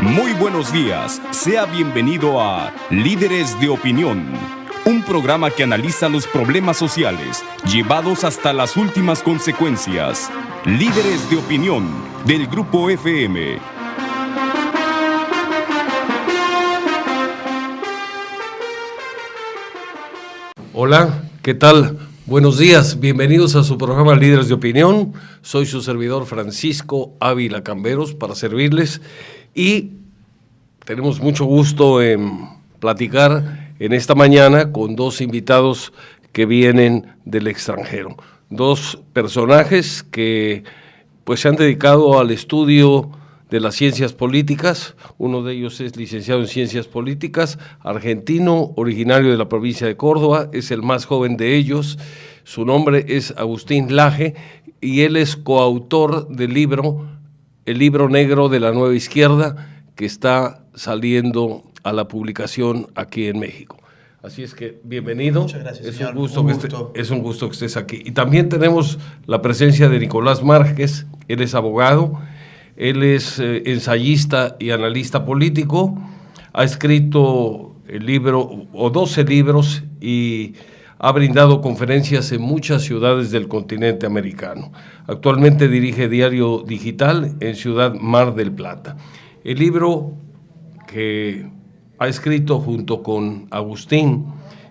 Muy buenos días, sea bienvenido a Líderes de Opinión, un programa que analiza los problemas sociales llevados hasta las últimas consecuencias. Líderes de Opinión, del Grupo FM. Hola, ¿qué tal? Buenos días, bienvenidos a su programa Líderes de Opinión. Soy su servidor Francisco Ávila Camberos para servirles y tenemos mucho gusto en platicar en esta mañana con dos invitados que vienen del extranjero. Dos personajes que pues se han dedicado al estudio de las ciencias políticas. Uno de ellos es licenciado en ciencias políticas, argentino, originario de la provincia de Córdoba, es el más joven de ellos. Su nombre es Agustín Laje y él es coautor del libro, El Libro Negro de la Nueva Izquierda, que está saliendo a la publicación aquí en México. Así es que bienvenido. Muchas gracias, es señor. Es un gusto que estés aquí. Y también tenemos la presencia de Nicolás Márquez. Él es abogado, él es ensayista y analista político. Ha escrito el libro o 12 libros y ha brindado conferencias en muchas ciudades del continente americano. Actualmente dirige Diario Digital en Ciudad Mar del Plata. El libro que ha escrito junto con Agustín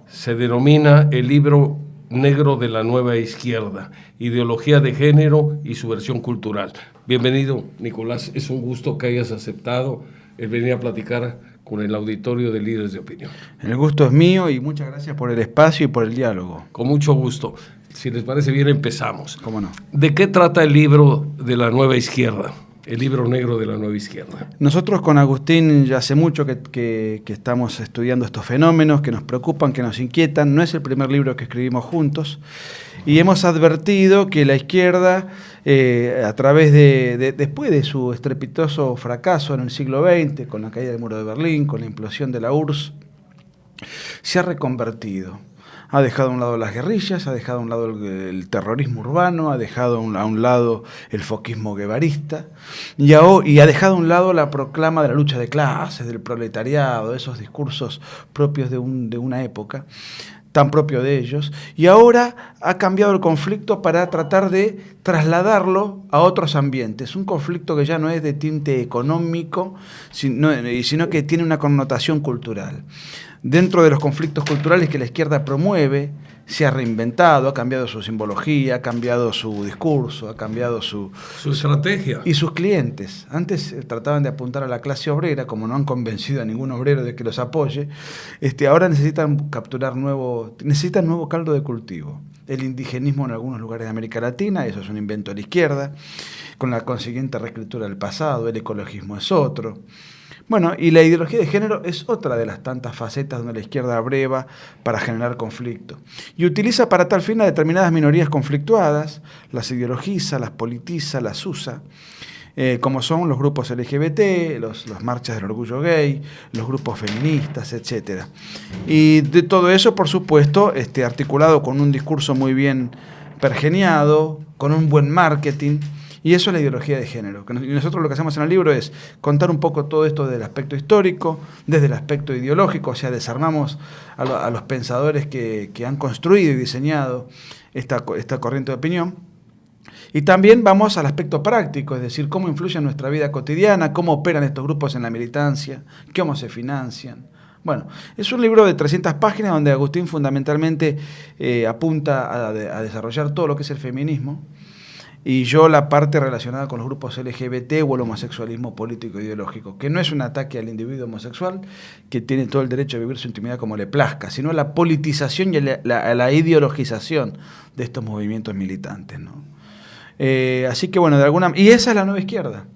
se denomina El Libro Negro de la Nueva Izquierda, Ideología de Género y Subversión Cultural. Bienvenido, Nicolás, es un gusto que hayas aceptado el venir a platicar con el auditorio de Líderes de Opinión. El gusto es mío y muchas gracias por el espacio y por el diálogo. Con mucho gusto. Si les parece bien, empezamos. ¿Cómo no? ¿De qué trata el libro de la Nueva Izquierda? El Libro Negro de la Nueva Izquierda. Nosotros con Agustín ya hace mucho que estamos estudiando estos fenómenos que nos preocupan, que nos inquietan. No es el primer libro que escribimos juntos y hemos advertido que la izquierda, a través después de su estrepitoso fracaso en el siglo XX, con la caída del muro de Berlín, con la implosión de la URSS, se ha reconvertido. Ha dejado a un lado las guerrillas, ha dejado a un lado el terrorismo urbano, ha dejado a un lado el foquismo guevarista y ha dejado a un lado la proclama de la lucha de clases, del proletariado, esos discursos propios de una época, tan propio de ellos, y ahora ha cambiado el conflicto para tratar de trasladarlo a otros ambientes, un conflicto que ya no es de tinte económico, sino que tiene una connotación cultural. Dentro de los conflictos culturales que la izquierda promueve, se ha reinventado, ha cambiado su simbología, ha cambiado su discurso, ha cambiado su estrategia. Y sus clientes. Antes trataban de apuntar a la clase obrera, como no han convencido a ningún obrero de que los apoye, ahora necesitan nuevo caldo de cultivo. El indigenismo en algunos lugares de América Latina, eso es un invento de la izquierda, con la consiguiente reescritura del pasado. El ecologismo es otro. Bueno, y la ideología de género es otra de las tantas facetas donde la izquierda abreva para generar conflicto. Y utiliza para tal fin a determinadas minorías conflictuadas, las ideologiza, las politiza, las usa, como son los grupos LGBT, las marchas del orgullo gay, los grupos feministas, etc. Y de todo eso, por supuesto, articulado con un discurso muy bien pergeniado, con un buen marketing. Y eso es la ideología de género. Y nosotros lo que hacemos en el libro es contar un poco todo esto desde el aspecto histórico, desde el aspecto ideológico, o sea, desarmamos a los pensadores que han construido y diseñado esta corriente de opinión. Y también vamos al aspecto práctico, es decir, cómo influye en nuestra vida cotidiana, cómo operan estos grupos en la militancia, cómo se financian. Bueno, es un libro de 300 páginas donde Agustín fundamentalmente apunta a desarrollar todo lo que es el feminismo, y yo la parte relacionada con los grupos LGBT o el homosexualismo político e ideológico, que no es un ataque al individuo homosexual, que tiene todo el derecho a vivir su intimidad como le plazca, sino la politización y la ideologización de estos movimientos militantes, ¿no? Así que bueno, y esa es la nueva izquierda.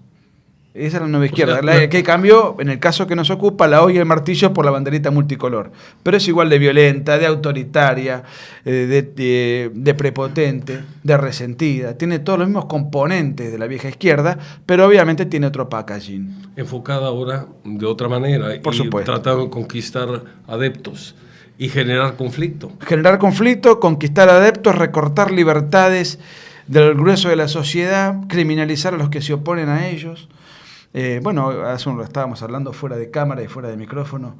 Esa es la nueva izquierda, la que cambió, en el caso que nos ocupa, la hoz y el martillo por la banderita multicolor. Pero es igual de violenta, de autoritaria, de prepotente, de resentida. Tiene todos los mismos componentes de la vieja izquierda, pero obviamente tiene otro packaging. Enfocada ahora de otra manera. Por supuesto. Tratando de conquistar adeptos y generar conflicto. Generar conflicto, conquistar adeptos, recortar libertades del grueso de la sociedad, criminalizar a los que se oponen a ellos. Bueno, hace un rato estábamos hablando fuera de cámara y fuera de micrófono,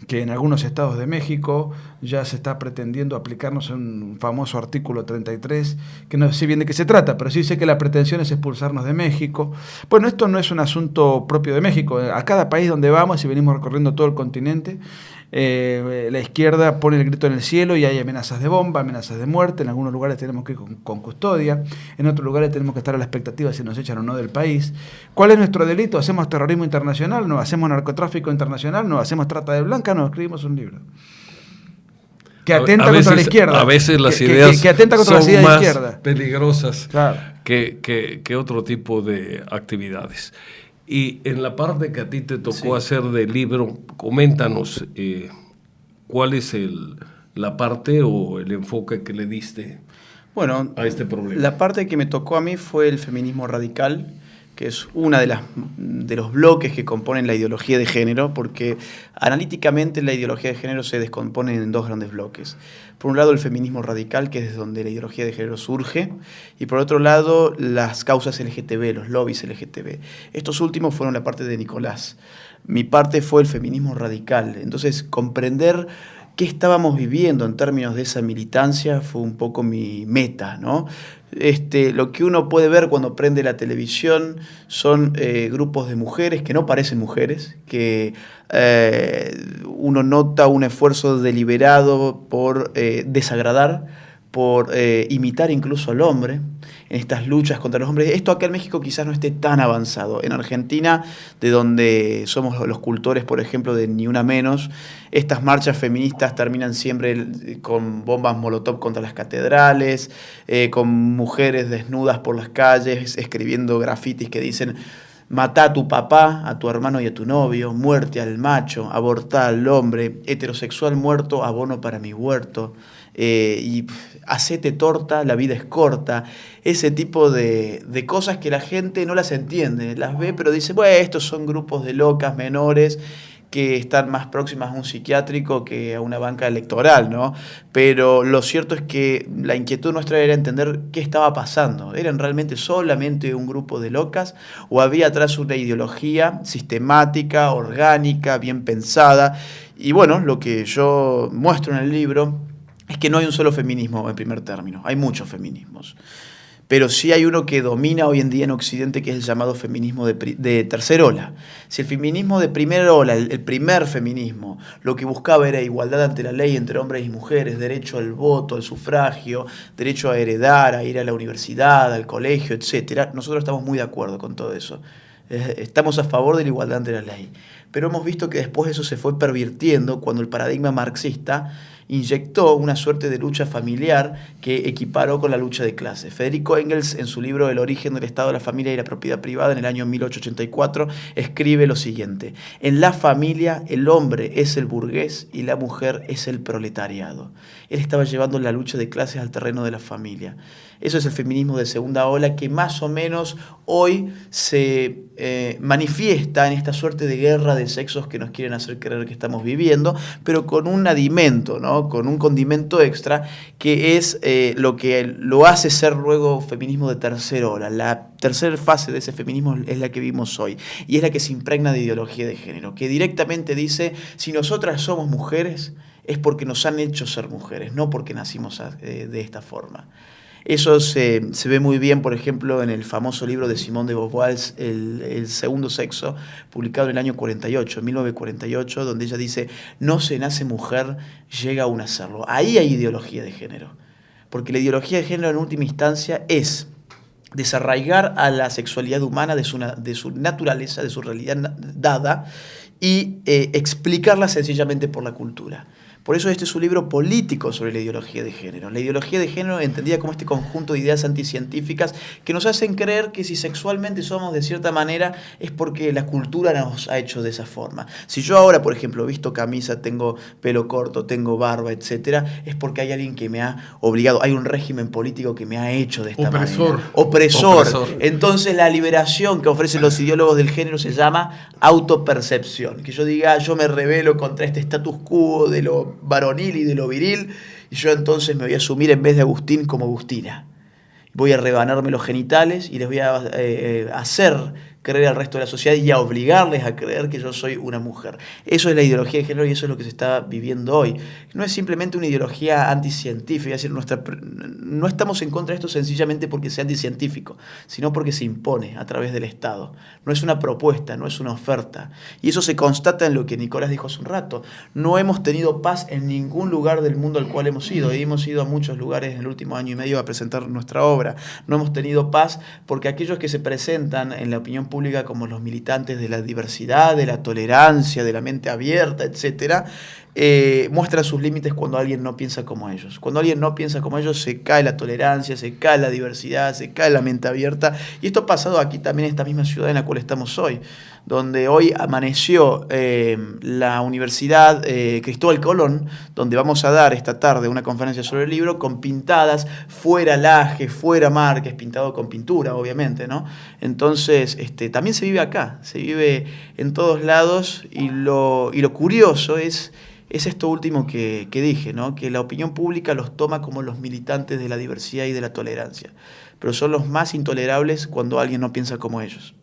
que en algunos estados de México ya se está pretendiendo aplicarnos un famoso artículo 33, que no sé bien de qué se trata, pero sí sé que la pretensión es expulsarnos de México. Bueno, esto no es un asunto propio de México. A cada país donde vamos, y venimos recorriendo todo el continente, la izquierda pone el grito en el cielo y hay amenazas de bomba, amenazas de muerte. En algunos lugares tenemos que ir con custodia, en otros lugares tenemos que estar a la expectativa si nos echan o no del país. ¿Cuál es nuestro delito? ¿Hacemos terrorismo internacional? ¿No hacemos narcotráfico internacional? ¿No hacemos trata de blanca? No, escribimos un libro que atenta contra la izquierda. A veces las ideas que atenta contra son las ideas más de izquierda. Peligrosas, claro, que otro tipo de actividades. Y en la parte que a ti te tocó hacer del libro, coméntanos cuál es la parte o el enfoque que le diste a este problema. La parte que me tocó a mí fue el feminismo radical, que es una de los bloques que componen la ideología de género, porque analíticamente la ideología de género se descompone en dos grandes bloques. Por un lado, el feminismo radical, que es desde donde la ideología de género surge, y por otro lado, las causas LGTB, los lobbies LGTB. Estos últimos fueron la parte de Nicolás. Mi parte fue el feminismo radical. Entonces, comprender qué estábamos viviendo en términos de esa militancia fue un poco mi meta, ¿no? Lo que uno puede ver cuando prende la televisión son grupos de mujeres que no parecen mujeres, que uno nota un esfuerzo deliberado por desagradar, por imitar incluso al hombre en estas luchas contra los hombres. Esto acá en México quizás no esté tan avanzado. En Argentina, de donde somos los cultores, por ejemplo, de Ni Una Menos, estas marchas feministas terminan siempre con bombas molotov contra las catedrales, con mujeres desnudas por las calles, escribiendo grafitis que dicen: matá a tu papá, a tu hermano y a tu novio, muerte al macho, abortá al hombre, heterosexual muerto, abono para mi huerto, y hacete torta, la vida es corta. Ese tipo de cosas que la gente no las entiende, las ve, pero dice, bueno, estos son grupos de locas menores que están más próximas a un psiquiátrico que a una banca electoral, ¿no? Pero lo cierto es que la inquietud nuestra era entender qué estaba pasando. ¿Eran realmente solamente un grupo de locas o había atrás una ideología sistemática, orgánica, bien pensada? Y bueno, lo que yo muestro en el libro es que no hay un solo feminismo en primer término, hay muchos feminismos. Pero sí hay uno que domina hoy en día en Occidente, que es el llamado feminismo de tercera ola. Si el feminismo de primera ola, el primer feminismo, lo que buscaba era igualdad ante la ley entre hombres y mujeres, derecho al voto, al sufragio, derecho a heredar, a ir a la universidad, al colegio, etc., nosotros estamos muy de acuerdo con todo eso. Estamos a favor de la igualdad ante la ley. Pero hemos visto que después eso se fue pervirtiendo cuando el paradigma marxista inyectó una suerte de lucha familiar que equiparó con la lucha de clases. Federico Engels, en su libro El origen del Estado, la familia y la propiedad privada, en el año 1884, escribe lo siguiente: en la familia el hombre es el burgués y la mujer es el proletariado. Él estaba llevando la lucha de clases al terreno de la familia. Eso es el feminismo de segunda ola, que más o menos hoy se manifiesta en esta suerte de guerra de sexos que nos quieren hacer creer que estamos viviendo, pero con un adimento, ¿no? Con un condimento extra, que es lo que lo hace ser luego feminismo de tercera ola. La tercera fase de ese feminismo es la que vimos hoy, y es la que se impregna de ideología de género, que directamente dice: si nosotras somos mujeres, es porque nos han hecho ser mujeres, no porque nacimos de esta forma. Eso se ve muy bien, por ejemplo, en el famoso libro de Simone de Beauvoir, el segundo sexo, publicado en el año 48, 1948, donde ella dice: no se nace mujer, llega aún a serlo. Ahí hay ideología de género, porque la ideología de género en última instancia es desarraigar a la sexualidad humana de su naturaleza, de su realidad dada, y explicarla sencillamente por la cultura. Por eso este es un libro político sobre la ideología de género. La ideología de género entendida como este conjunto de ideas anticientíficas que nos hacen creer que si sexualmente somos de cierta manera es porque la cultura nos ha hecho de esa forma. Si yo ahora, por ejemplo, visto camisa, tengo pelo corto, tengo barba, etcétera, es porque hay alguien que me ha obligado, hay un régimen político que me ha hecho de esta manera. Opresor. Entonces la liberación que ofrecen los ideólogos del género se llama autopercepción. Que yo diga, yo me rebelo contra este status quo de lo varonil y de lo viril, y yo entonces me voy a asumir en vez de Agustín como Agustina. Voy a rebanarme los genitales y les voy a hacer creer al resto de la sociedad y a obligarles a creer que yo soy una mujer. Eso es la ideología de género y eso es lo que se está viviendo hoy. No es simplemente una ideología anticientífica, es decir, no estamos en contra de esto sencillamente porque sea anticientífico, sino porque se impone a través del Estado. No es una propuesta, no es una oferta. Y eso se constata en lo que Nicolás dijo hace un rato. No hemos tenido paz en ningún lugar del mundo al cual hemos ido. Y hemos ido a muchos lugares en el último año y medio a presentar nuestra obra. No hemos tenido paz porque aquellos que se presentan en la opinión pública como los militantes de la diversidad, de la tolerancia, de la mente abierta, etcétera, muestran sus límites cuando alguien no piensa como ellos. Cuando alguien no piensa como ellos, se cae la tolerancia, se cae la diversidad, se cae la mente abierta. Y esto ha pasado aquí también en esta misma ciudad en la cual estamos hoy, donde hoy amaneció la Universidad Cristóbal Colón, donde vamos a dar esta tarde una conferencia sobre el libro, con pintadas fuera Laje, fuera Márquez, pintado con pintura, obviamente, ¿no? Entonces, también se vive acá, se vive en todos lados, y lo curioso es esto último que dije, ¿no? Que la opinión pública los toma como los militantes de la diversidad y de la tolerancia, pero son los más intolerables cuando alguien no piensa como ellos.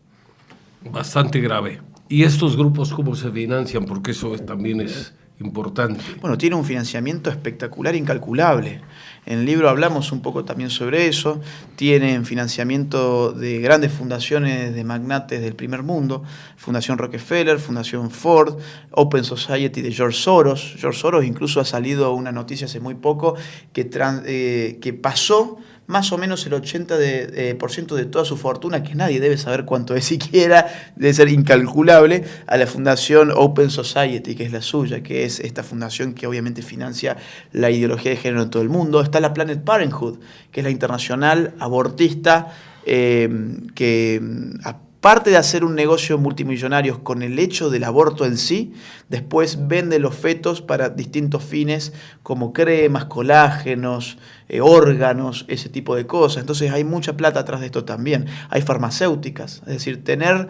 Bastante grave. ¿Y estos grupos cómo se financian? Porque eso también es importante. Bueno, tiene un financiamiento espectacular, incalculable. En el libro hablamos un poco también sobre eso. Tienen financiamiento de grandes fundaciones de magnates del primer mundo, Fundación Rockefeller, Fundación Ford, Open Society de George Soros. George Soros incluso ha salido una noticia hace muy poco que pasó más o menos el 80% de toda su fortuna, que nadie debe saber cuánto es siquiera, debe ser incalculable, a la fundación Open Society, que es la suya, que es esta fundación que obviamente financia la ideología de género en todo el mundo. Está la Planned Parenthood, que es la internacional abortista, que aparte de hacer un negocio multimillonario con el hecho del aborto en sí, después vende los fetos para distintos fines como cremas, colágenos, órganos, ese tipo de cosas. Entonces hay mucha plata atrás de esto también. Hay farmacéuticas, es decir, tener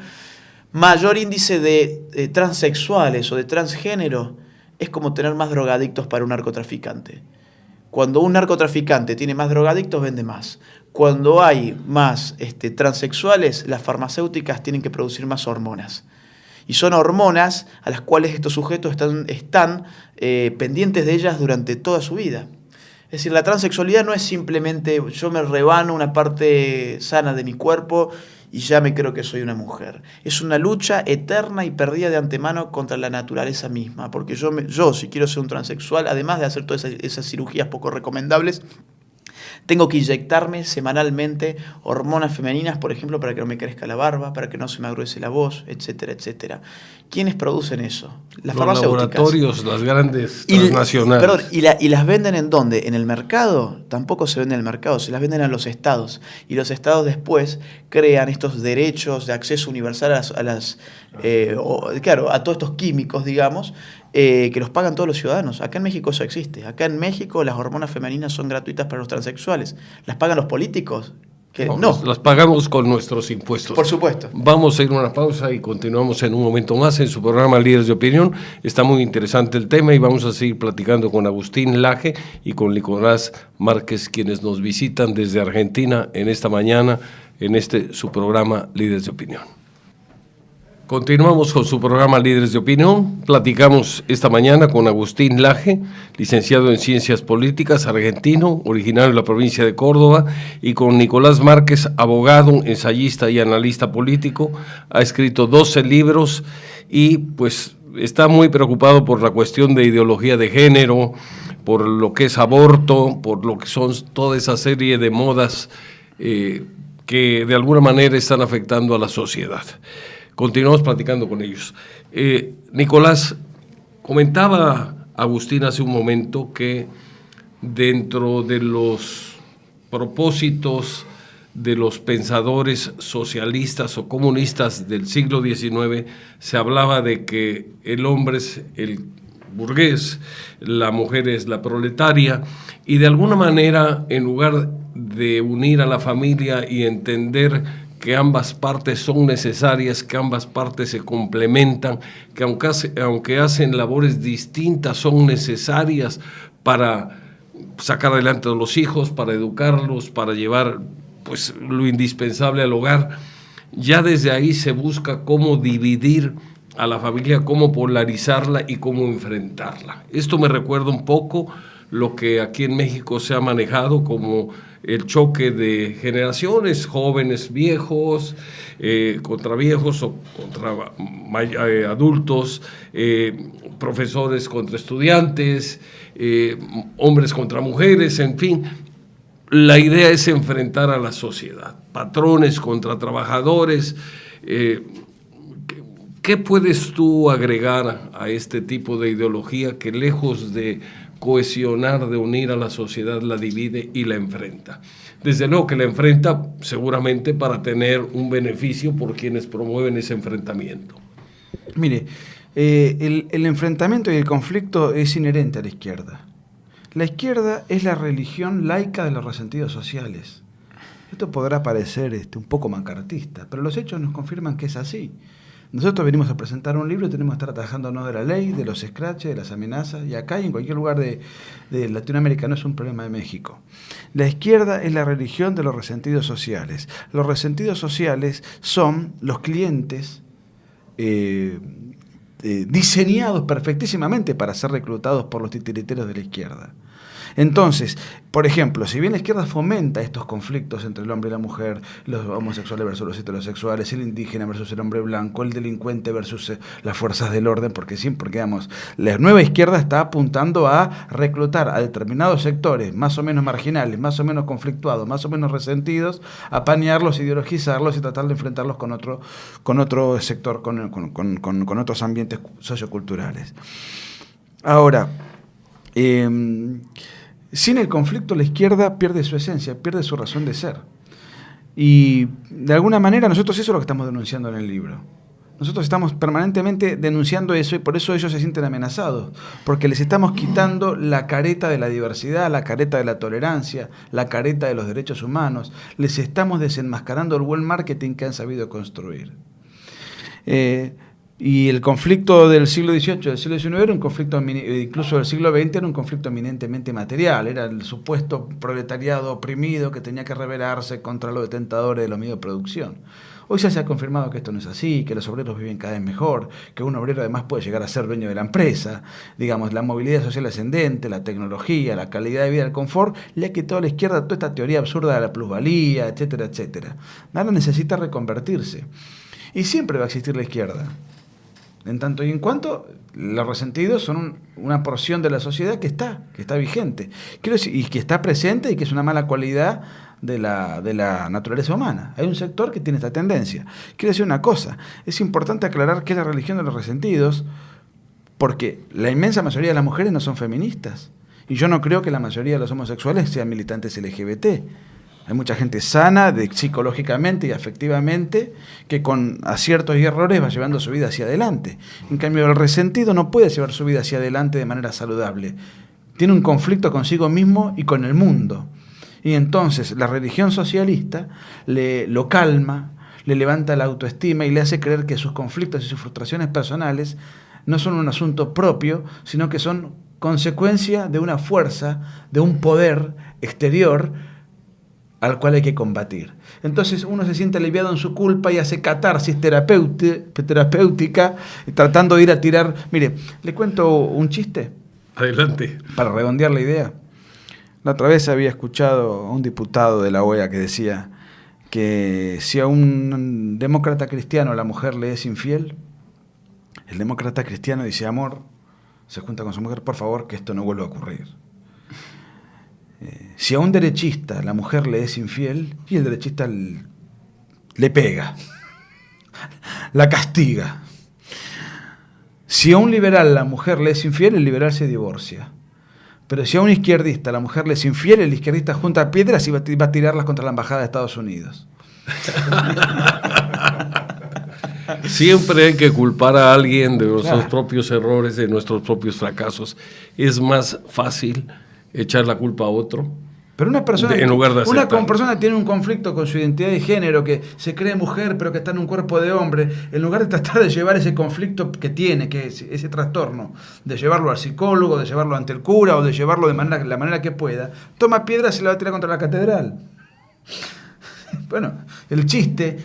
mayor índice de transexuales o de transgénero es como tener más drogadictos para un narcotraficante. Cuando un narcotraficante tiene más drogadictos, vende más. Cuando hay más transexuales, las farmacéuticas tienen que producir más hormonas. Y son hormonas a las cuales estos sujetos están pendientes de ellas durante toda su vida. Es decir, la transexualidad no es simplemente yo me rebano una parte sana de mi cuerpo y ya me creo que soy una mujer. Es una lucha eterna y perdida de antemano contra la naturaleza misma. Porque yo si quiero ser un transexual, además de hacer todas esas cirugías poco recomendables, tengo que inyectarme semanalmente hormonas femeninas, por ejemplo, para que no me crezca la barba, para que no se me agruese la voz, etcétera, etcétera. ¿Quiénes producen eso? Las farmacéuticas. Los laboratorios, las grandes transnacionales. Perdón, ¿y las venden en dónde? ¿En el mercado? Tampoco se venden en el mercado, se las venden a los estados. Y los estados después crean estos derechos de acceso universal a todos estos químicos, digamos, que los pagan todos los ciudadanos. Acá en México eso existe. Acá en México las hormonas femeninas son gratuitas para los transexuales. ¿Las pagan los políticos? No. Las pagamos con nuestros impuestos. Por supuesto. Vamos a ir a una pausa y continuamos en un momento más en su programa Líderes de Opinión. Está muy interesante el tema y vamos a seguir platicando con Agustín Laje y con Nicolás Márquez, quienes nos visitan desde Argentina en esta mañana en su programa Líderes de Opinión. Continuamos con su programa Líderes de Opinión. Platicamos esta mañana con Agustín Laje, licenciado en Ciencias Políticas, argentino, originario de la provincia de Córdoba, y con Nicolás Márquez, abogado, ensayista y analista político. Ha escrito 12 libros y pues está muy preocupado por la cuestión de ideología de género, por lo que es aborto, por lo que son toda esa serie de modas que de alguna manera están afectando a la sociedad. Continuamos platicando con ellos. Nicolás, comentaba Agustín hace un momento que dentro de los propósitos de los pensadores socialistas o comunistas del siglo XIX se hablaba de que el hombre es el burgués, la mujer es la proletaria, y de alguna manera, en lugar de unir a la familia y entender que ambas partes son necesarias, que ambas partes se complementan, que aunque hacen labores distintas, son necesarias para sacar adelante a los hijos, para educarlos, para llevar pues lo indispensable al hogar. ya desde ahí se busca cómo dividir a la familia, cómo polarizarla y cómo enfrentarla. Esto me recuerda un poco lo que aquí en México se ha manejado como el choque de generaciones, jóvenes, viejos, contra viejos o contra adultos, profesores contra estudiantes, hombres contra mujeres, en fin. La idea es enfrentar a la sociedad, patrones contra trabajadores. ¿Qué puedes tú agregar a este tipo de ideología que lejos de cohesionar, de unir a la sociedad, la divide y la enfrenta? Desde luego que la enfrenta seguramente para tener un beneficio por quienes promueven ese enfrentamiento. Mire, el enfrentamiento y el conflicto es inherente a la izquierda. La izquierda es la religión laica de los resentidos sociales. Esto podrá parecer un poco macartista, pero los hechos nos confirman que es así. Nosotros venimos a presentar un libro y tenemos que estar atajándonos de la ley, de los escraches, de las amenazas, y acá y en cualquier lugar de Latinoamérica, no es un problema de México. La izquierda es la religión de los resentidos sociales. Los resentidos sociales son los clientes diseñados perfectísimamente para ser reclutados por los titiriteros de la izquierda. Entonces, por ejemplo, si bien la izquierda fomenta estos conflictos entre el hombre y la mujer, los homosexuales versus los heterosexuales, el indígena versus el hombre blanco, el delincuente versus las fuerzas del orden, porque digamos, la nueva izquierda está apuntando a reclutar a determinados sectores más o menos marginales, más o menos conflictuados, más o menos resentidos, apañarlos, ideologizarlos y tratar de enfrentarlos con otro sector, con otros ambientes socioculturales. Ahora, sin el conflicto la izquierda pierde su esencia, pierde su razón de ser. Y de alguna manera nosotros eso es lo que estamos denunciando en el libro. Nosotros estamos permanentemente denunciando eso y por eso ellos se sienten amenazados, porque les estamos quitando la careta de la diversidad, la careta de la tolerancia, la careta de los derechos humanos. Les estamos desenmascarando el buen marketing que han sabido construir. Y el conflicto del siglo XVIII, del siglo XIX, era un conflicto, incluso del siglo XX, era un conflicto eminentemente material. Era el supuesto proletariado oprimido que tenía que rebelarse contra los detentadores de los medios de producción. Hoy ya se ha confirmado que esto no es así, que los obreros viven cada vez mejor, que un obrero además puede llegar a ser dueño de la empresa. Digamos, la movilidad social ascendente, la tecnología, la calidad de vida, el confort, le ha quitado a la izquierda toda esta teoría absurda de la plusvalía, etcétera, etcétera. Ahora necesita reconvertirse. Y siempre va a existir la izquierda. En tanto y en cuanto los resentidos son una porción de la sociedad que está vigente, quiero decir, y que está presente y que es una mala cualidad de la naturaleza humana. Hay un sector que tiene esta tendencia. Quiero decir una cosa, es importante aclarar qué es la religión de los resentidos, porque la inmensa mayoría de las mujeres no son feministas, y yo no creo que la mayoría de los homosexuales sean militantes LGBT. Hay mucha gente sana psicológicamente y afectivamente que con aciertos y errores va llevando su vida hacia adelante. En cambio, el resentido no puede llevar su vida hacia adelante de manera saludable. Tiene un conflicto consigo mismo y con el mundo. Y entonces la religión socialista lo calma, le levanta la autoestima y le hace creer que sus conflictos y sus frustraciones personales no son un asunto propio, sino que son consecuencia de una fuerza, de un poder exterior al cual hay que combatir. Entonces uno se siente aliviado en su culpa y hace catarsis terapéutica, tratando de ir a tirar. Mire, le cuento un chiste. Adelante. Para redondear la idea. La otra vez había escuchado a un diputado de la OEA que decía que si a un demócrata cristiano la mujer le es infiel, el demócrata cristiano dice: amor, se junta con su mujer, por favor, que esto no vuelva a ocurrir. Si a un derechista la mujer le es infiel, y el derechista le pega, la castiga. Si a un liberal la mujer le es infiel, el liberal se divorcia. Pero si a un izquierdista la mujer le es infiel, el izquierdista junta piedras y va a tirarlas contra la embajada de Estados Unidos. Siempre hay que culpar a alguien de nuestros propios errores, de nuestros propios fracasos. Es más fácil echar la culpa a otro. Pero una persona persona tiene un conflicto con su identidad de género, que se cree mujer pero que está en un cuerpo de hombre, en lugar de tratar de llevar ese conflicto que tiene, que es ese trastorno, de llevarlo al psicólogo, de llevarlo ante el cura o de llevarlo de la manera que pueda, toma piedras y se la va a tirar contra la catedral. Bueno, el chiste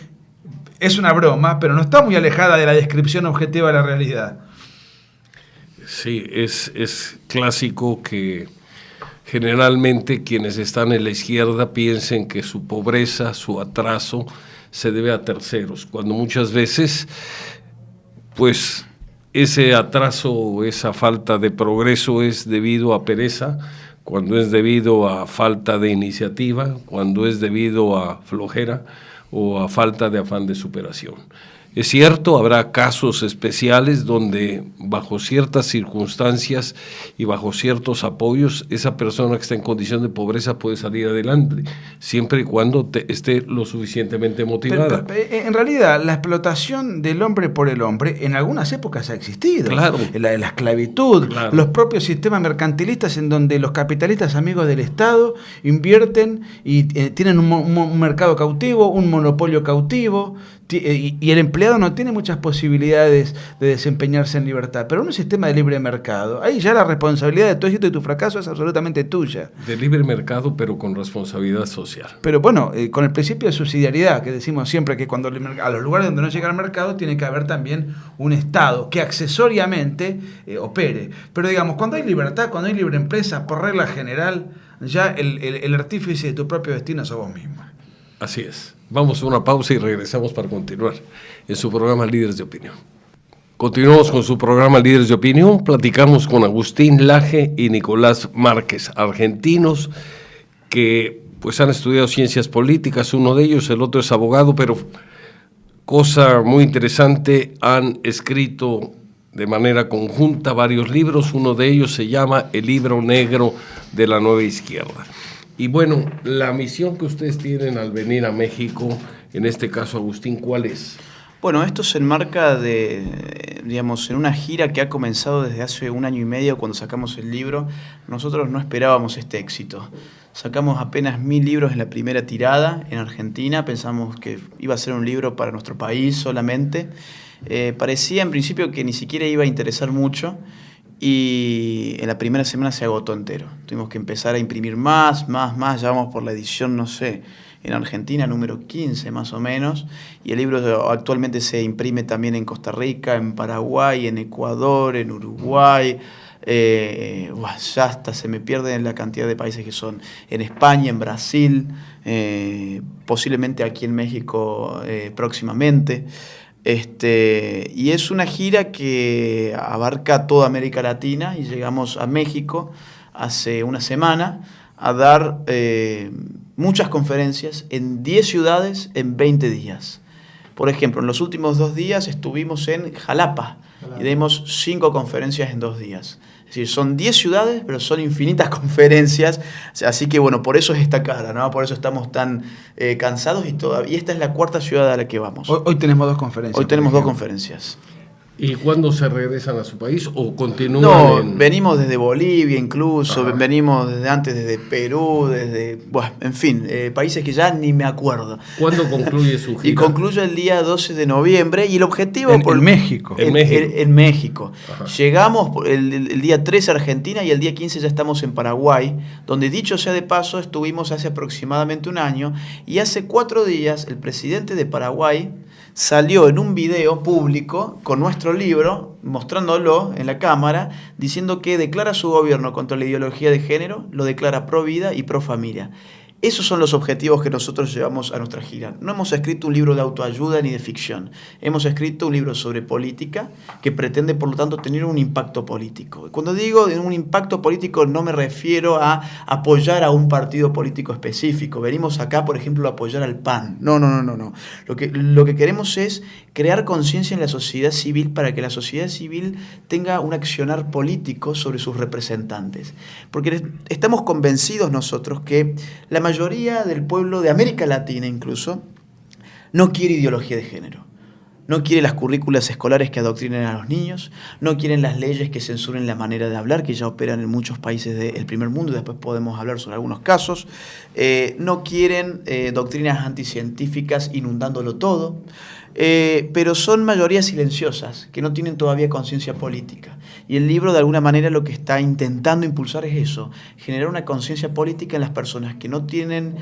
Es una broma, pero no está muy alejada de la descripción objetiva de la realidad. Sí, es clásico que generalmente quienes están en la izquierda piensen que su pobreza, su atraso, se debe a terceros, cuando muchas veces, pues, ese atraso, esa falta de progreso es debido a pereza, cuando es debido a falta de iniciativa, cuando es debido a flojera o a falta de afán de superación. Es cierto, habrá casos especiales donde bajo ciertas circunstancias y bajo ciertos apoyos, esa persona que está en condición de pobreza puede salir adelante, siempre y cuando esté lo suficientemente motivada. Pero, en realidad, la explotación del hombre por el hombre en algunas épocas ha existido. Claro. La esclavitud, Claro. Los propios sistemas mercantilistas en donde los capitalistas amigos del Estado invierten y tienen un mercado cautivo, un monopolio cautivo, y el empleado no tiene muchas posibilidades de desempeñarse en libertad. Pero en un sistema de libre mercado, ahí ya la responsabilidad de tu éxito y tu fracaso es absolutamente tuya. De libre mercado, pero con responsabilidad social. Pero bueno, con el principio de subsidiariedad, que decimos siempre que cuando a los lugares donde no llega el mercado tiene que haber también un Estado que accesoriamente opere. Pero digamos, cuando hay libertad, cuando hay libre empresa, por regla general, ya el artífice de tu propio destino sos vos mismo. Así es. Vamos a una pausa y regresamos para continuar en su programa Líderes de Opinión. Continuamos con su programa Líderes de Opinión. Platicamos con Agustín Laje y Nicolás Márquez, argentinos que pues han estudiado ciencias políticas, uno de ellos, el otro es abogado, pero cosa muy interesante, han escrito de manera conjunta varios libros, uno de ellos se llama El Libro Negro de la Nueva Izquierda. Y bueno, la misión que ustedes tienen al venir a México, en este caso, Agustín, ¿cuál es? Bueno, esto se enmarca digamos, en una gira que ha comenzado desde hace 1 año y medio cuando sacamos el libro. Nosotros no esperábamos este éxito. Sacamos apenas 1000 libros en la primera tirada en Argentina. Pensamos que iba a ser un libro para nuestro país solamente. Parecía en principio que ni siquiera iba a interesar mucho. Y en la primera semana se agotó entero. Tuvimos que empezar a imprimir más, ya vamos por la edición, no sé, en Argentina, número 15 más o menos, y el libro actualmente se imprime también en Costa Rica, en Paraguay, en Ecuador, en Uruguay, ya hasta se me pierden la cantidad de países que son, en España, en Brasil, posiblemente aquí en México próximamente. Y es una gira que abarca toda América Latina y llegamos a México hace una semana a dar muchas conferencias en 10 ciudades en 20 días. Por ejemplo, en los últimos 2 días estuvimos en Jalapa y dimos 5 conferencias en 2 días. Es decir, son 10 ciudades, pero son infinitas conferencias. Así que, bueno, por eso es esta cara, ¿no? Por eso estamos tan cansados y esta es la 4ª ciudad a la que vamos. Hoy tenemos 2 conferencias. Hoy tenemos 2 conferencias. ¿Y cuándo se regresan a su país o continúan? No, venimos desde Bolivia incluso, Ajá. Venimos desde antes, desde Perú, bueno, en fin, países que ya ni me acuerdo. ¿Cuándo concluye su gira? Y concluye el día 12 de noviembre y el objetivo... En México. En México. En México. Ajá. Llegamos el día 13 a Argentina y el día 15 ya estamos en Paraguay, donde dicho sea de paso estuvimos hace aproximadamente 1 año y hace 4 días el presidente de Paraguay salió en un video público con nuestro libro, mostrándolo en la cámara, diciendo que declara su gobierno contra la ideología de género, lo declara pro vida y pro familia. Esos son los objetivos que nosotros llevamos a nuestra gira. No hemos escrito un libro de autoayuda ni de ficción. Hemos escrito un libro sobre política que pretende, por lo tanto, tener un impacto político. Cuando digo un impacto político no me refiero a apoyar a un partido político específico. Venimos acá, por ejemplo, a apoyar al PAN. No. Lo que queremos es crear conciencia en la sociedad civil para que la sociedad civil tenga un accionar político sobre sus representantes. Porque estamos convencidos nosotros que la mayoría del pueblo de América Latina incluso no quiere ideología de género. No quiere las currículas escolares que adoctrinen a los niños, no quieren las leyes que censuren la manera de hablar, que ya operan en muchos países del primer mundo, y después podemos hablar sobre algunos casos. No quieren doctrinas anticientíficas inundándolo todo. pero son mayorías silenciosas, que no tienen todavía conciencia política. Y el libro, de alguna manera, lo que está intentando impulsar es eso, generar una conciencia política en las personas que no tienen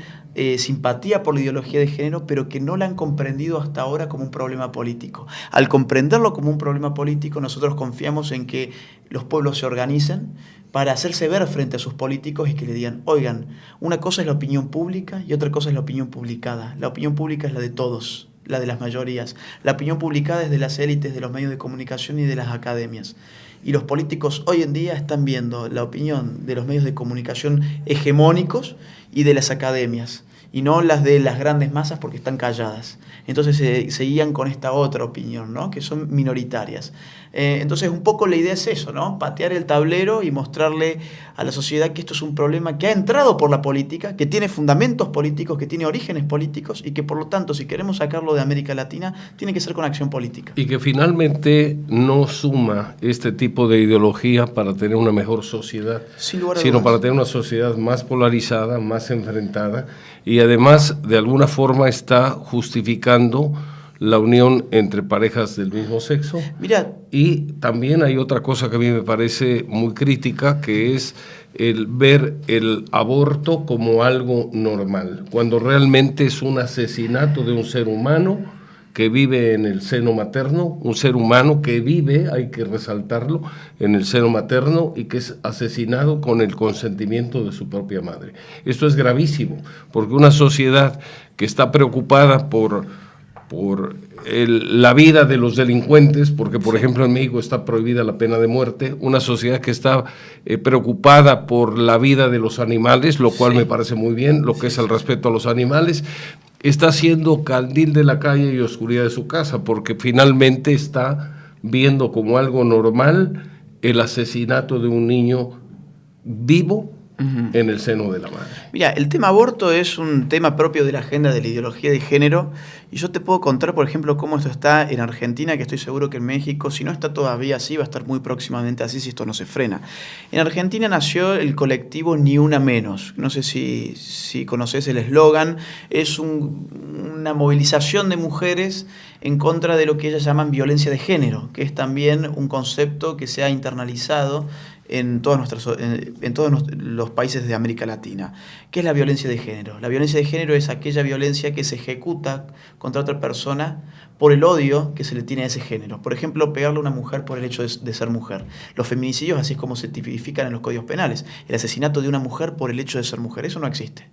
simpatía por la ideología de género, pero que no la han comprendido hasta ahora como un problema político. Al comprenderlo como un problema político, nosotros confiamos en que los pueblos se organicen para hacerse ver frente a sus políticos y que le digan, oigan, una cosa es la opinión pública y otra cosa es la opinión publicada. La opinión pública es la de todos, la de las mayorías. La opinión publicada es de las élites, de los medios de comunicación y de las academias. Y los políticos hoy en día están viendo la opinión de los medios de comunicación hegemónicos y de las academias, y no las de las grandes masas porque están calladas. Entonces se guían con esta otra opinión, ¿no? Que son minoritarias. Entonces un poco la idea es eso, ¿no? Patear el tablero y mostrarle a la sociedad que esto es un problema que ha entrado por la política, que tiene fundamentos políticos, que tiene orígenes políticos y que por lo tanto si queremos sacarlo de América Latina tiene que ser con acción política. Y que finalmente no suma este tipo de ideología para tener una mejor sociedad, sino para tener una sociedad más polarizada, más enfrentada, y además de alguna forma está justificando la unión entre parejas del mismo sexo. Mira, y también hay otra cosa que a mí me parece muy crítica, que es el ver el aborto como algo normal, cuando realmente es un asesinato de un ser humano que vive en el seno materno, un ser humano que vive, hay que resaltarlo, en el seno materno y que es asesinado con el consentimiento de su propia madre. Esto es gravísimo, porque una sociedad que está preocupada por la vida de los delincuentes, porque por ejemplo en México está prohibida la pena de muerte, una sociedad que está preocupada por la vida de los animales, lo cual me parece muy bien, lo que es el respeto a los animales, está siendo candil de la calle y oscuridad de su casa, porque finalmente está viendo como algo normal el asesinato de un niño vivo en el seno de la madre. Mira, el tema aborto es un tema propio de la agenda de la ideología de género, y yo te puedo contar, por ejemplo, cómo esto está en Argentina, que estoy seguro que en México, si no está todavía así, va a estar muy próximamente así si esto no se frena. En Argentina nació el colectivo Ni Una Menos. No sé si conoces el eslogan. Es una movilización de mujeres en contra de lo que ellas llaman violencia de género, que es también un concepto que se ha internalizado en todos los países de América Latina. ¿Qué es la violencia de género? La violencia de género es aquella violencia que se ejecuta contra otra persona por el odio que se le tiene a ese género. Por ejemplo, pegarle a una mujer por el hecho de ser mujer. Los feminicidios, así es como se tipifican en los códigos penales. El asesinato de una mujer por el hecho de ser mujer. Eso no existe.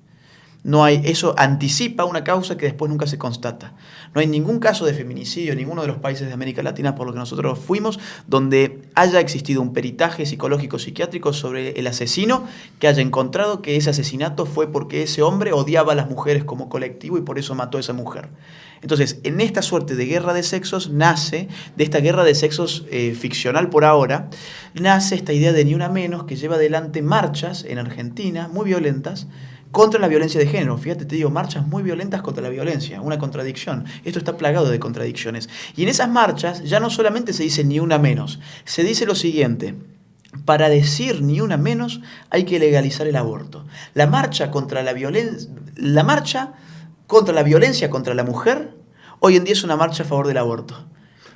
No hay, eso anticipa una causa que después nunca se constata. No hay ningún caso de feminicidio en ninguno de los países de América Latina por lo que nosotros fuimos donde haya existido un peritaje psicológico psiquiátrico sobre el asesino que haya encontrado que ese asesinato fue porque ese hombre odiaba a las mujeres como colectivo y por eso mató a esa mujer. Entonces, en esta suerte de guerra de sexos nace, de esta guerra de sexos ficcional por ahora, nace esta idea de Ni Una Menos que lleva adelante marchas en Argentina muy violentas contra la violencia de género. Fíjate, te digo, marchas muy violentas contra la violencia, una contradicción. Esto está plagado de contradicciones. Y en esas marchas ya no solamente se dice Ni Una Menos, se dice lo siguiente: para decir Ni Una Menos hay que legalizar el aborto. La marcha contra la violencia contra la mujer hoy en día es una marcha a favor del aborto.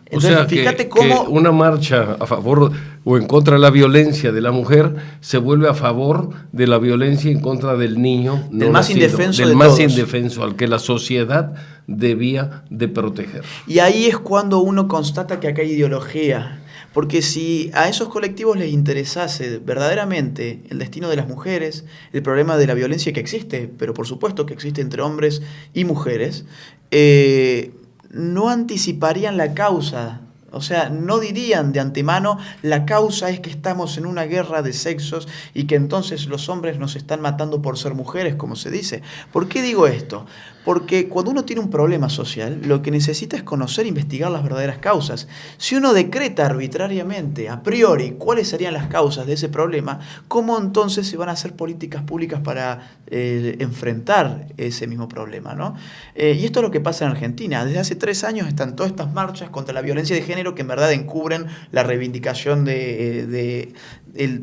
Entonces, o sea, fíjate cómo que una marcha a favor o en contra de la violencia de la mujer se vuelve a favor de la violencia en contra del niño del más indefenso del de más todos. Indefenso, al que la sociedad debía de proteger. Y ahí es cuando uno constata que acá hay ideología. Porque si a esos colectivos les interesase verdaderamente el destino de las mujeres, el problema de la violencia que existe, pero por supuesto que existe entre hombres y mujeres, no anticiparían la causa. O sea, no dirían de antemano, la causa es que estamos en una guerra de sexos y que entonces los hombres nos están matando por ser mujeres, como se dice. ¿Por qué digo esto? Porque cuando uno tiene un problema social, lo que necesita es conocer e investigar las verdaderas causas. Si uno decreta arbitrariamente, a priori, cuáles serían las causas de ese problema, ¿cómo entonces se van a hacer políticas públicas para enfrentar ese mismo problema, ¿no? Y esto es lo que pasa en Argentina. Desde hace 3 años están todas estas marchas contra la violencia de género que en verdad encubren la reivindicación del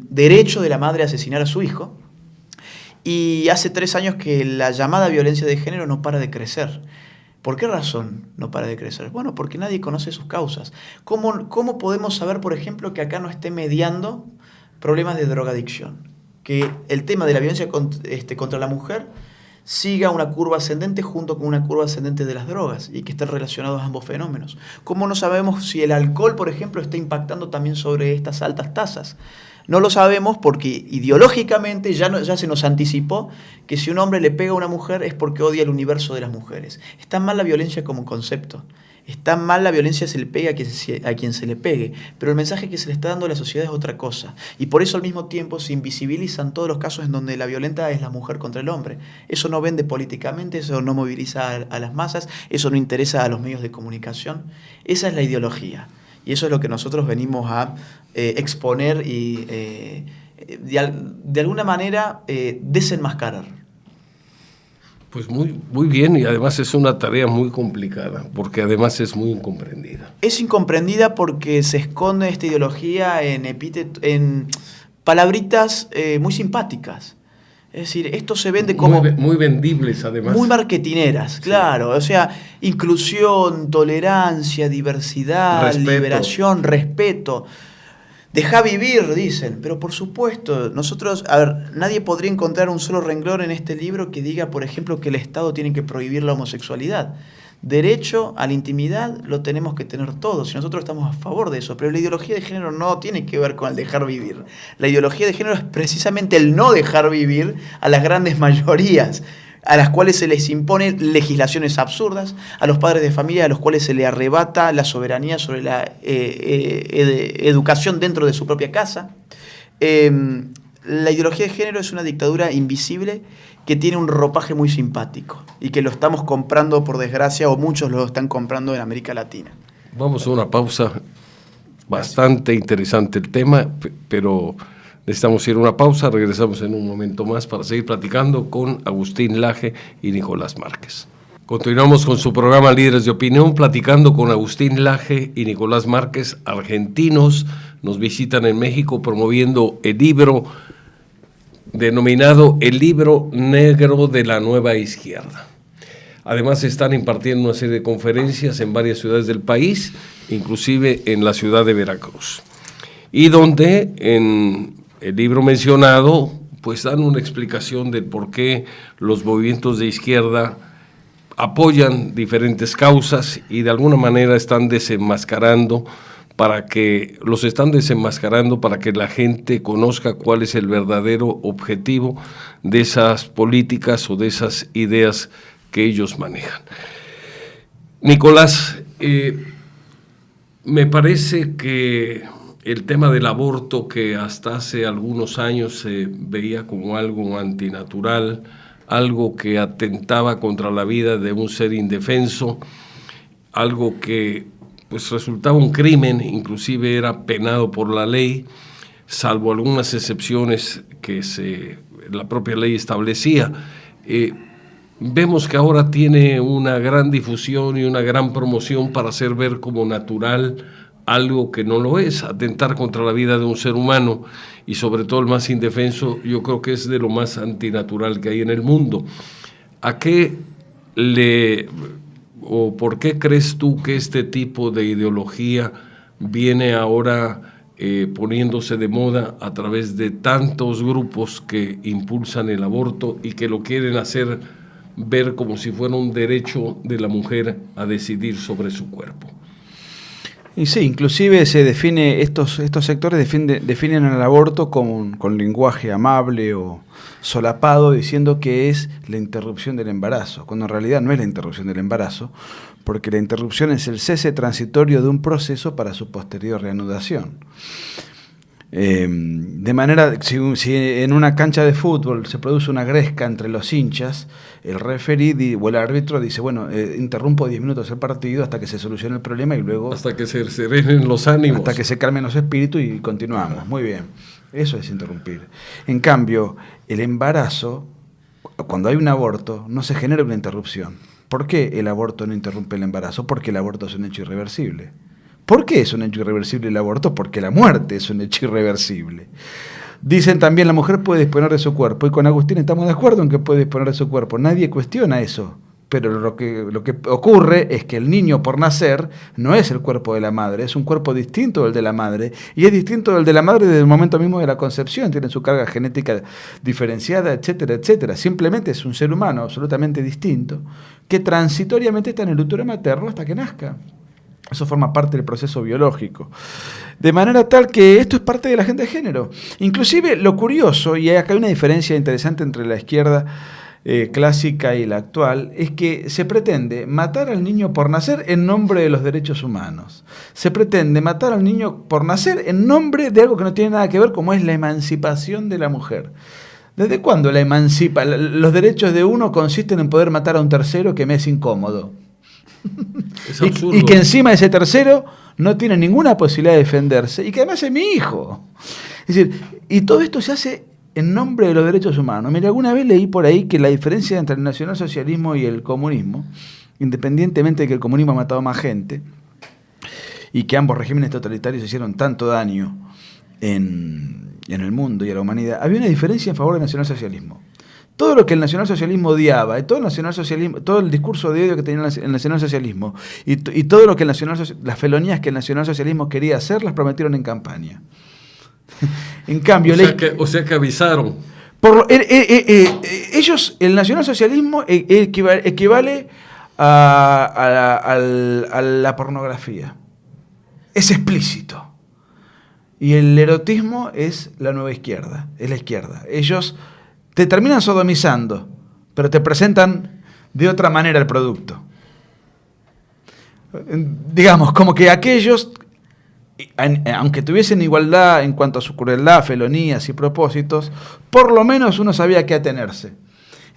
derecho de la madre a asesinar a su hijo. Y hace 3 años que la llamada violencia de género no para de crecer. ¿Por qué razón no para de crecer? Bueno, porque nadie conoce sus causas. ¿Cómo podemos saber, por ejemplo, que acá no esté mediando problemas de drogadicción? Que el tema de la violencia contra la mujer siga una curva ascendente junto con una curva ascendente de las drogas y que estén relacionados ambos fenómenos. ¿Cómo no sabemos si el alcohol, por ejemplo, está impactando también sobre estas altas tasas? No lo sabemos porque ideológicamente ya se nos anticipó que si un hombre le pega a una mujer es porque odia el universo de las mujeres. Está mal la violencia como concepto. Está mal la violencia, se le pega a quien se le pegue, pero el mensaje que se le está dando a la sociedad es otra cosa. Y por eso al mismo tiempo se invisibilizan todos los casos en donde la violenta es la mujer contra el hombre. Eso no vende políticamente, eso no moviliza a las masas, eso no interesa a los medios de comunicación. Esa es la ideología. Y eso es lo que nosotros venimos a exponer y de alguna manera desenmascarar. Pues muy bien, y además es una tarea muy complicada, porque además es muy incomprendida. Es incomprendida porque se esconde esta ideología en palabritas muy simpáticas. Es decir, esto se vende como... Muy vendibles, además. Muy marketineras, claro. Sí. O sea, inclusión, tolerancia, diversidad, respeto. Liberación, respeto. Deja vivir, dicen, pero por supuesto, nosotros, nadie podría encontrar un solo renglón en este libro que diga, por ejemplo, que el Estado tiene que prohibir la homosexualidad. Derecho a la intimidad lo tenemos que tener todos, y nosotros estamos a favor de eso, pero la ideología de género no tiene que ver con el dejar vivir. La ideología de género es precisamente el no dejar vivir a las grandes mayorías, a las cuales se les imponen legislaciones absurdas, a los padres de familia a los cuales se les arrebata la soberanía sobre la educación dentro de su propia casa. La ideología de género es una dictadura invisible que tiene un ropaje muy simpático y que lo estamos comprando, por desgracia, o muchos lo están comprando en América Latina. Vamos a una pausa. Bastante interesante el tema, pero... necesitamos ir a una pausa, regresamos en un momento más para seguir platicando con Agustín Laje y Nicolás Márquez. Continuamos con su programa Líderes de Opinión, platicando con Agustín Laje y Nicolás Márquez, argentinos, nos visitan en México promoviendo el libro denominado El Libro Negro de la Nueva Izquierda. Además están impartiendo una serie de conferencias en varias ciudades del país, inclusive en la ciudad de Veracruz, y donde en el libro mencionado, pues dan una explicación de por qué los movimientos de izquierda apoyan diferentes causas y de alguna manera están desenmascarando para que la gente conozca cuál es el verdadero objetivo de esas políticas o de esas ideas que ellos manejan. Nicolás, me parece que el tema del aborto, que hasta hace algunos años se veía como algo antinatural, algo que atentaba contra la vida de un ser indefenso, algo que pues resultaba un crimen, inclusive era penado por la ley, salvo algunas excepciones que la propia ley establecía. Vemos que ahora tiene una gran difusión y una gran promoción para hacer ver como natural algo que no lo es, atentar contra la vida de un ser humano y sobre todo el más indefenso. Yo creo que es de lo más antinatural que hay en el mundo. ¿Por qué crees tú que este tipo de ideología viene ahora poniéndose de moda a través de tantos grupos que impulsan el aborto y que lo quieren hacer ver como si fuera un derecho de la mujer a decidir sobre su cuerpo? Y sí, inclusive se define estos sectores definen el aborto con lenguaje amable o solapado, diciendo que es la interrupción del embarazo, cuando en realidad no es la interrupción del embarazo, porque la interrupción es el cese transitorio de un proceso para su posterior reanudación. De manera, si en una cancha de fútbol se produce una gresca entre los hinchas, el referee o el árbitro dice, bueno, interrumpo 10 minutos el partido hasta que se solucione el problema y luego... hasta que se serenen los ánimos. Hasta que se calmen los espíritus y continuamos. Muy bien, eso es interrumpir. En cambio, el embarazo, cuando hay un aborto, no se genera una interrupción. ¿Por qué el aborto no interrumpe el embarazo? Porque el aborto es un hecho irreversible. ¿Por qué es un hecho irreversible el aborto? Porque la muerte es un hecho irreversible. Dicen también la mujer puede disponer de su cuerpo, y con Agustín estamos de acuerdo en que puede disponer de su cuerpo. Nadie cuestiona eso, Pero lo que ocurre es que el niño por nacer no es el cuerpo de la madre, es un cuerpo distinto del de la madre, y es distinto del de la madre desde el momento mismo de la concepción, tiene su carga genética diferenciada, etcétera, etcétera. Simplemente es un ser humano absolutamente distinto, que transitoriamente está en el útero materno hasta que nazca. Eso forma parte del proceso biológico. De manera tal que esto es parte de la agenda de género. Inclusive lo curioso, y acá hay una diferencia interesante entre la izquierda clásica y la actual, es que se pretende matar al niño por nacer en nombre de los derechos humanos. Se pretende matar al niño por nacer en nombre de algo que no tiene nada que ver, como es la emancipación de la mujer. ¿Desde cuándo la emancipa? Los derechos de uno consisten en poder matar a un tercero que me es incómodo. Es absurdo. Y que encima ese tercero no tiene ninguna posibilidad de defenderse y que además es mi hijo. Es decir, y todo esto se hace en nombre de los derechos humanos. Mira, alguna vez leí por ahí que la diferencia entre el nacionalsocialismo y el comunismo, independientemente de que el comunismo ha matado más gente y que ambos regímenes totalitarios hicieron tanto daño en el mundo y a la humanidad, había una diferencia en favor del nacionalsocialismo. Todo lo que el nacionalsocialismo odiaba, y todo el discurso de odio que tenía el nacionalsocialismo, y todo lo que las felonías que el nacionalsocialismo quería hacer, las prometieron en campaña. En cambio, o sea que avisaron. Ellos, el nacionalsocialismo equivale a la pornografía. Es explícito. Y el erotismo es la nueva izquierda, es la izquierda. Ellos te terminan sodomizando, pero te presentan de otra manera el producto. Digamos, como que aquellos, aunque tuviesen igualdad en cuanto a su crueldad, felonías y propósitos, por lo menos uno sabía a qué atenerse.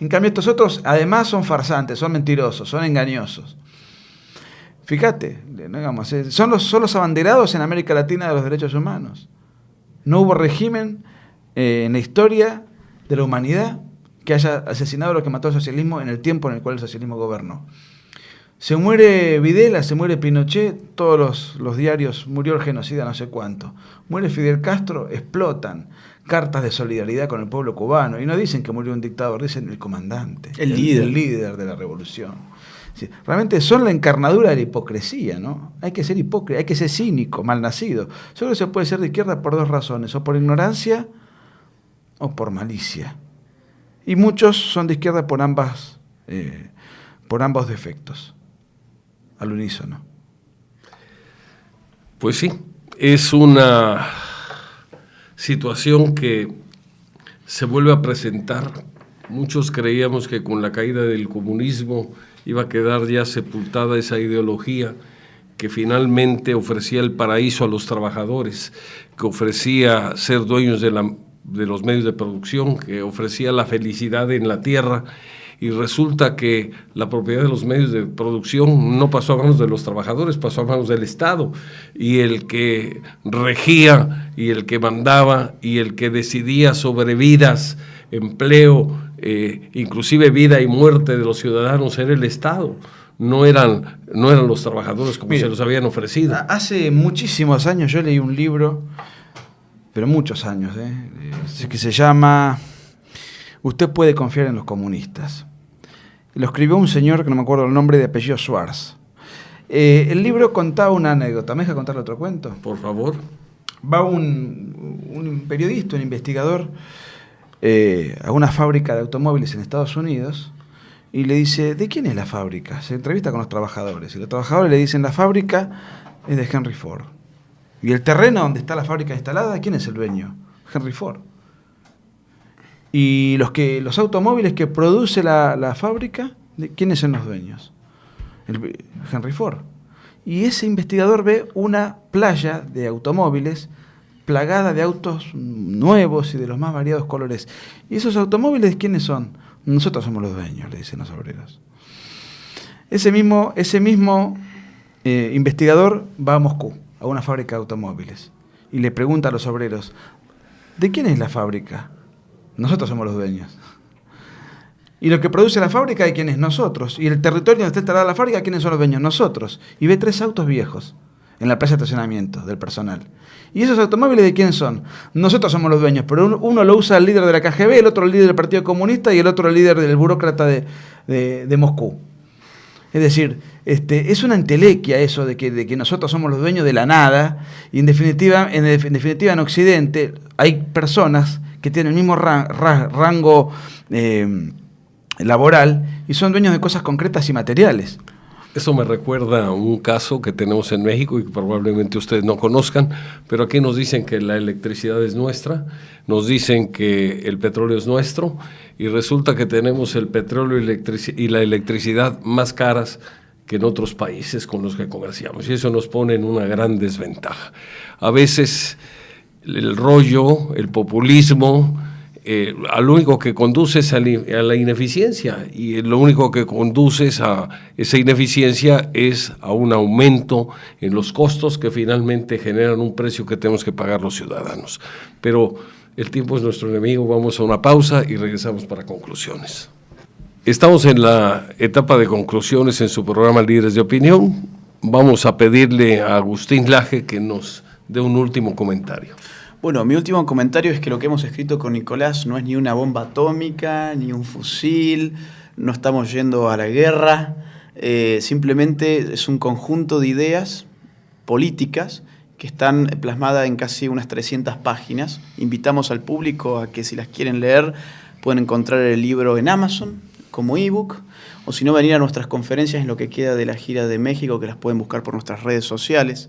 En cambio, estos otros, además, son farsantes, son mentirosos, son engañosos. Fíjate, digamos, son los abanderados en América Latina de los derechos humanos. No hubo régimen en la historia de la humanidad que haya asesinado a lo que mató el socialismo en el tiempo en el cual el socialismo gobernó. Se muere Videla, se muere Pinochet, todos los diarios, murió el genocida no sé cuánto. Muere Fidel Castro, explotan cartas de solidaridad con el pueblo cubano. Y no dicen que murió un dictador, dicen el comandante, el líder de la revolución. Sí, realmente son la encarnadura de la hipocresía, ¿no? Hay que ser hipócrita, hay que ser cínico, malnacido. Solo se puede ser de izquierda por dos razones, o por ignorancia o por malicia. Y muchos son de izquierda por ambos defectos, al unísono. Pues sí, es una situación que se vuelve a presentar. Muchos creíamos que con la caída del comunismo iba a quedar ya sepultada esa ideología que finalmente ofrecía el paraíso a los trabajadores, que ofrecía ser dueños de los medios de producción, que ofrecía la felicidad en la tierra, y resulta que la propiedad de los medios de producción no pasó a manos de los trabajadores, pasó a manos del Estado, y el que regía, y el que mandaba, y el que decidía sobre vidas, empleo, inclusive vida y muerte de los ciudadanos era el Estado. No eran los trabajadores como se los habían ofrecido. Hace muchísimos años yo leí un libro, pero muchos años, que se llama Usted puede confiar en los comunistas. Lo escribió un señor que no me acuerdo el nombre, de apellido Schwartz. El libro contaba una anécdota. ¿Me deja contarle otro cuento? Por favor. Va un periodista, un investigador, a una fábrica de automóviles en Estados Unidos y le dice, ¿de quién es la fábrica? Se entrevista con los trabajadores y los trabajadores le dicen, la fábrica es de Henry Ford. ¿Y el terreno donde está la fábrica instalada, quién es el dueño? Henry Ford. ¿Y los automóviles que produce la fábrica, quiénes son los dueños? Henry Ford. Y ese investigador ve una playa de automóviles plagada de autos nuevos y de los más variados colores. ¿Y esos automóviles quiénes son? Nosotros somos los dueños, le dicen los obreros. Ese mismo investigador va a Moscú, a una fábrica de automóviles, y le pregunta a los obreros, ¿de quién es la fábrica? Nosotros somos los dueños. Y lo que produce la fábrica, ¿de quién es? Nosotros. Y el territorio donde está instalada la fábrica, ¿quiénes son los dueños? Nosotros. Y ve 3 autos viejos en la plaza de estacionamiento del personal. ¿Y esos automóviles de quién son? Nosotros somos los dueños, pero uno lo usa el líder de la KGB, el otro el líder del Partido Comunista y el otro el líder del burócrata de Moscú. Es decir, es una entelequia eso de que nosotros somos los dueños de la nada, y en definitiva en Occidente hay personas que tienen el mismo rango laboral y son dueños de cosas concretas y materiales. Eso me recuerda a un caso que tenemos en México y que probablemente ustedes no conozcan, pero aquí nos dicen que la electricidad es nuestra, nos dicen que el petróleo es nuestro, y resulta que tenemos el petróleo y la electricidad más caras que en otros países con los que comerciamos, y eso nos pone en una gran desventaja. A veces el rollo, el populismo, a lo único que conduce es a la ineficiencia, y lo único que conduce a esa ineficiencia es a un aumento en los costos que finalmente generan un precio que tenemos que pagar los ciudadanos. Pero el tiempo es nuestro enemigo, vamos a una pausa y regresamos para conclusiones. Estamos en la etapa de conclusiones en su programa Líderes de Opinión. Vamos a pedirle a Agustín Laje que nos dé un último comentario. Bueno, mi último comentario es que lo que hemos escrito con Nicolás no es ni una bomba atómica, ni un fusil, no estamos yendo a la guerra, simplemente es un conjunto de ideas políticas que están plasmadas en casi unas 300 páginas. Invitamos al público a que, si las quieren leer, pueden encontrar el libro en Amazon como ebook, o si no, venir a nuestras conferencias en lo que queda de la gira de México, que las pueden buscar por nuestras redes sociales.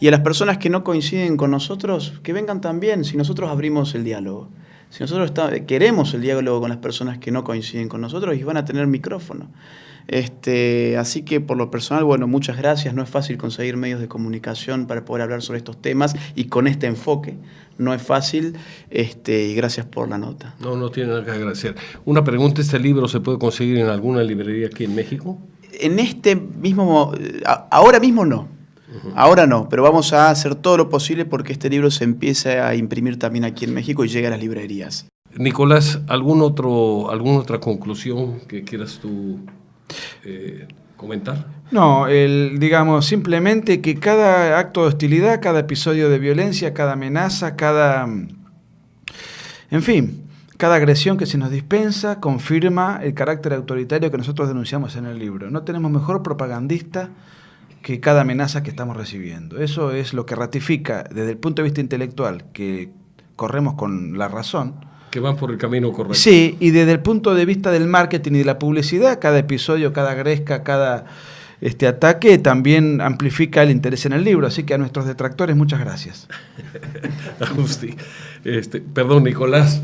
Y a las personas que no coinciden con nosotros, que vengan también, si nosotros abrimos el diálogo. Si nosotros queremos el diálogo con las personas que no coinciden con nosotros, y van a tener micrófono. Así que, por lo personal, bueno, muchas gracias. No es fácil conseguir medios de comunicación para poder hablar sobre estos temas y con este enfoque. No es fácil, y gracias por la nota. No tiene nada que agradecer. Una pregunta, ¿este libro se puede conseguir en alguna librería aquí en México? En ahora mismo no. Ahora no, pero vamos a hacer todo lo posible porque este libro se empiece a imprimir también aquí en México y llegue a las librerías. Nicolás, ¿alguna otra conclusión que quieras tú comentar? No, digamos, simplemente que cada acto de hostilidad, cada episodio de violencia, cada amenaza, cada agresión que se nos dispensa confirma el carácter autoritario que nosotros denunciamos en el libro. No tenemos mejor propagandista que cada amenaza que estamos recibiendo. Eso es lo que ratifica desde el punto de vista intelectual que corremos con la razón. Que van por el camino correcto. Sí, y desde el punto de vista del marketing y de la publicidad, cada episodio, cada gresca, cada ataque también amplifica el interés en el libro. Así que a nuestros detractores, muchas gracias. Agustín, perdón, Nicolás,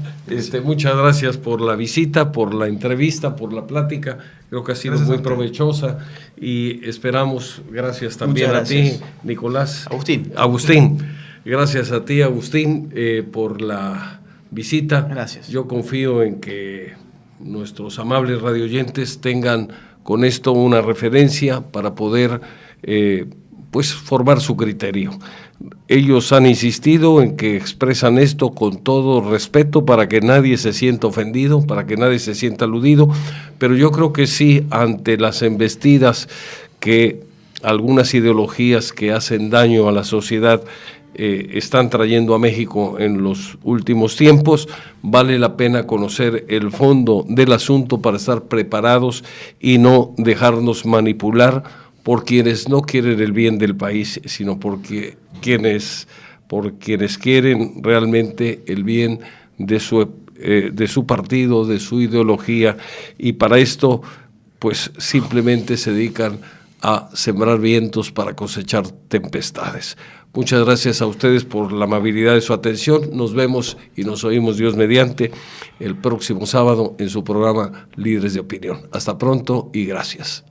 muchas gracias por la visita, por la entrevista, por la plática. Creo que ha sido muy provechosa y esperamos, gracias también a ti, Nicolás. Agustín, gracias a ti, Agustín, por la visita. Gracias. Yo confío en que nuestros amables radioyentes tengan con esto una referencia para poder formar su criterio. Ellos han insistido en que expresan esto con todo respeto para que nadie se sienta ofendido, para que nadie se sienta aludido, pero yo creo que sí, ante las embestidas que algunas ideologías que hacen daño a la sociedad están trayendo a México en los últimos tiempos, vale la pena conocer el fondo del asunto para estar preparados y no dejarnos manipular por quienes no quieren el bien del país, sino por quienes quieren realmente el bien de su partido, de su ideología, y para esto pues simplemente se dedican a sembrar vientos para cosechar tempestades. Muchas gracias a ustedes por la amabilidad de su atención. Nos vemos y nos oímos, Dios mediante, el próximo sábado en su programa Líderes de Opinión. Hasta pronto y gracias.